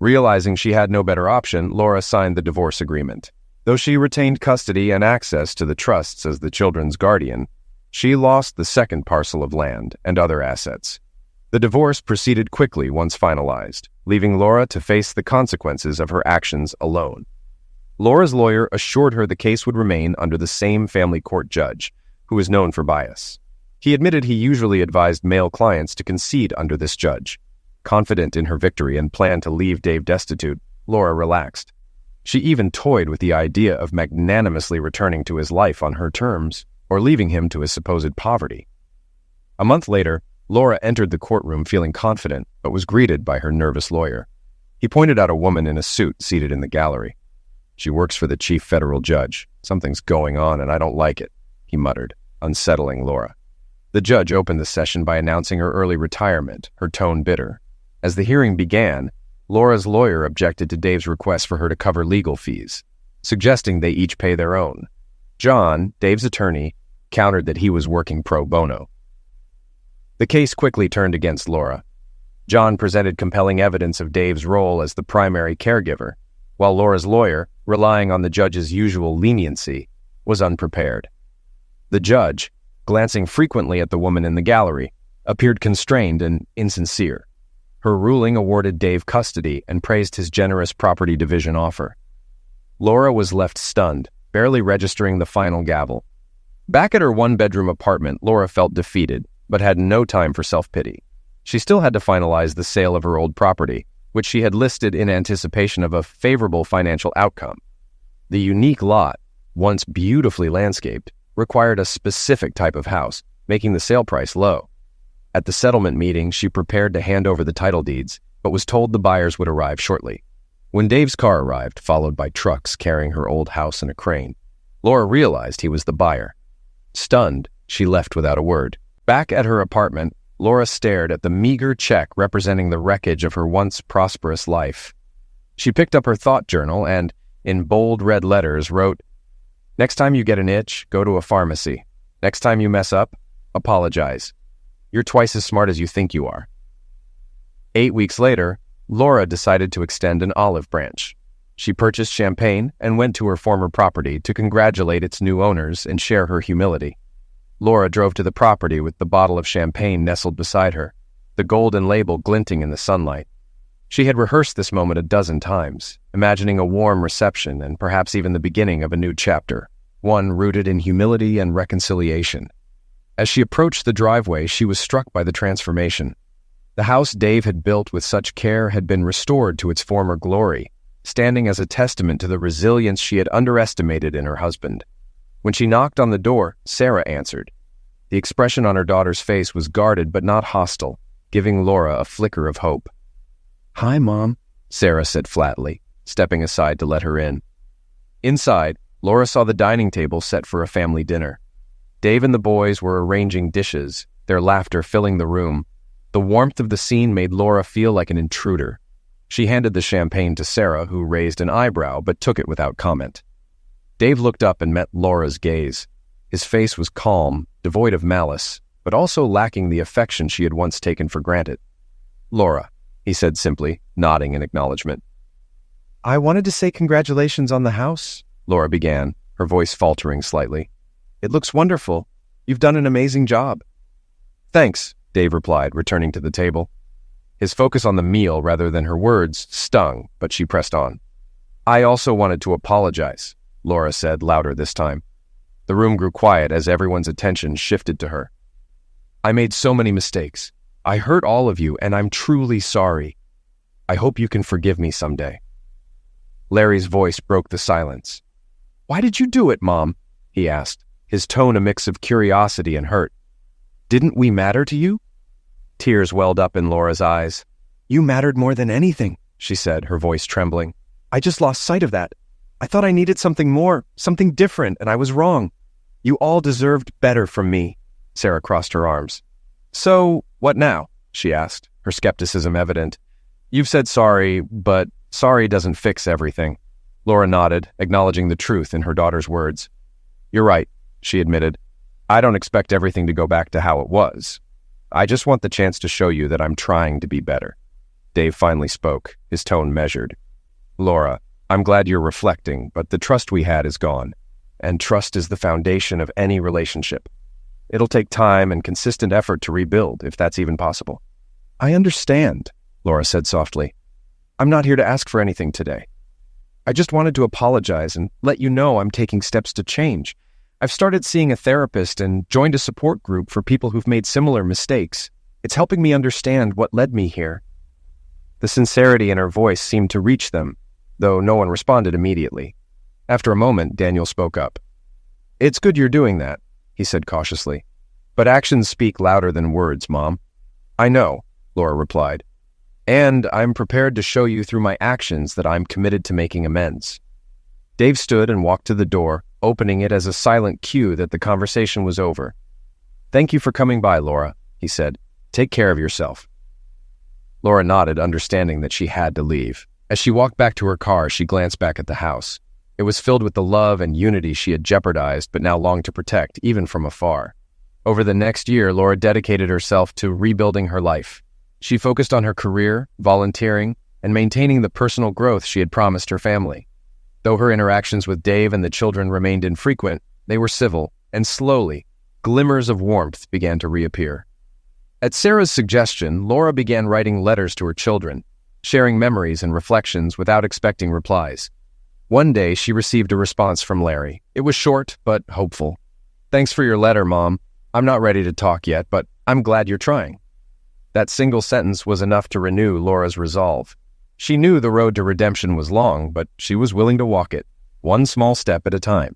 Realizing she had no better option, Laura signed the divorce agreement. Though she retained custody and access to the trusts as the children's guardian, she lost the second parcel of land and other assets. The divorce proceeded quickly once finalized, leaving Laura to face the consequences of her actions alone. Laura's lawyer assured her the case would remain under the same family court judge, who was known for bias. He admitted he usually advised male clients to concede under this judge. Confident in her victory and planned to leave Dave destitute, Laura relaxed. She even toyed with the idea of magnanimously returning to his life on her terms, or leaving him to his supposed poverty. A month later, Laura entered the courtroom feeling confident, but was greeted by her nervous lawyer. He pointed out a woman in a suit seated in the gallery. "She works for the chief federal judge. Something's going on and I don't like it," he muttered, unsettling Laura. The judge opened the session by announcing her early retirement, her tone bitter. As the hearing began, Laura's lawyer objected to Dave's request for her to cover legal fees, suggesting they each pay their own. John, Dave's attorney, countered that he was working pro bono. The case quickly turned against Laura. John presented compelling evidence of Dave's role as the primary caregiver, while Laura's lawyer, relying on the judge's usual leniency, was unprepared. The judge, glancing frequently at the woman in the gallery, appeared constrained and insincere. Her ruling awarded Dave custody and praised his generous property division offer. Laura was left stunned, barely registering the final gavel. Back at her one-bedroom apartment, Laura felt defeated, but had no time for self-pity. She still had to finalize the sale of her old property, which she had listed in anticipation of a favorable financial outcome. The unique lot, once beautifully landscaped, required a specific type of house, making the sale price low. At the settlement meeting, she prepared to hand over the title deeds, but was told the buyers would arrive shortly. When Dave's car arrived, followed by trucks carrying her old house in a crane, Laura realized he was the buyer. Stunned, she left without a word. Back at her apartment, Laura stared at the meager check representing the wreckage of her once prosperous life. She picked up her thought journal and, in bold red letters, wrote, "Next time you get an itch, go to a pharmacy. Next time you mess up, apologize. You're twice as smart as you think you are." 8 weeks later, Laura decided to extend an olive branch. She purchased champagne and went to her former property to congratulate its new owners and share her humility. Laura drove to the property with the bottle of champagne nestled beside her, the golden label glinting in the sunlight. She had rehearsed this moment a dozen times, imagining a warm reception and perhaps even the beginning of a new chapter, one rooted in humility and reconciliation. As she approached the driveway, she was struck by the transformation. The house Dave had built with such care had been restored to its former glory, standing as a testament to the resilience she had underestimated in her husband. When she knocked on the door, Sarah answered. The expression on her daughter's face was guarded but not hostile, giving Laura a flicker of hope. "Hi, Mom," Sarah said flatly, stepping aside to let her in. Inside, Laura saw the dining table set for a family dinner. Dave and the boys were arranging dishes, their laughter filling the room. The warmth of the scene made Laura feel like an intruder. She handed the champagne to Sarah, who raised an eyebrow but took it without comment. Dave looked up and met Laura's gaze. His face was calm, devoid of malice, but also lacking the affection she had once taken for granted. "Laura," he said simply, nodding in acknowledgement. "I wanted to say congratulations on the house," Laura began, her voice faltering slightly. "It looks wonderful. You've done an amazing job." "Thanks," Dave replied, returning to the table. His focus on the meal rather than her words stung, but she pressed on. "I also wanted to apologize," Laura said, louder this time. The room grew quiet as everyone's attention shifted to her. "I made so many mistakes. I hurt all of you, and I'm truly sorry. I hope you can forgive me someday." Larry's voice broke the silence. "Why did you do it, Mom?" he asked, his tone a mix of curiosity and hurt. "Didn't we matter to you?" Tears welled up in Laura's eyes. "You mattered more than anything," she said, her voice trembling. I just lost sight of that. I thought I needed something more, something different, and I was wrong. You all deserved better from me." Sarah crossed her arms. "So, what now?" she asked, her skepticism evident. "You've said sorry, but sorry doesn't fix everything." Laura nodded, acknowledging the truth in her daughter's words. "You're right," she admitted. "I don't expect everything to go back to how it was. I just want the chance to show you that I'm trying to be better." Dave finally spoke, his tone measured. "Laura, I'm glad you're reflecting, but the trust we had is gone, and trust is the foundation of any relationship. It'll take time and consistent effort to rebuild, if that's even possible." "I understand," Laura said softly. "I'm not here to ask for anything today. I just wanted to apologize and let you know I'm taking steps to change. I've started seeing a therapist and joined a support group for people who've made similar mistakes. It's helping me understand what led me here." The sincerity in her voice seemed to reach them, though no one responded immediately. After a moment, Daniel spoke up. "It's good you're doing that," he said cautiously. "But actions speak louder than words, Mom." "I know," Laura replied. "And I'm prepared to show you through my actions that I'm committed to making amends." Dave stood and walked to the door, opening it as a silent cue that the conversation was over. "Thank you for coming by, Laura," he said. "Take care of yourself." Laura nodded, understanding that she had to leave. As she walked back to her car, she glanced back at the house. It was filled with the love and unity she had jeopardized but now longed to protect, even from afar. Over the next year, Laura dedicated herself to rebuilding her life. She focused on her career, volunteering, and maintaining the personal growth she had promised her family. Though her interactions with Dave and the children remained infrequent, they were civil, and slowly, glimmers of warmth began to reappear. At Sarah's suggestion, Laura began writing letters to her children, sharing memories and reflections without expecting replies. One day, she received a response from Larry. It was short, but hopeful. "Thanks for your letter, Mom. I'm not ready to talk yet, but I'm glad you're trying." That single sentence was enough to renew Laura's resolve. She knew the road to redemption was long, but she was willing to walk it, one small step at a time.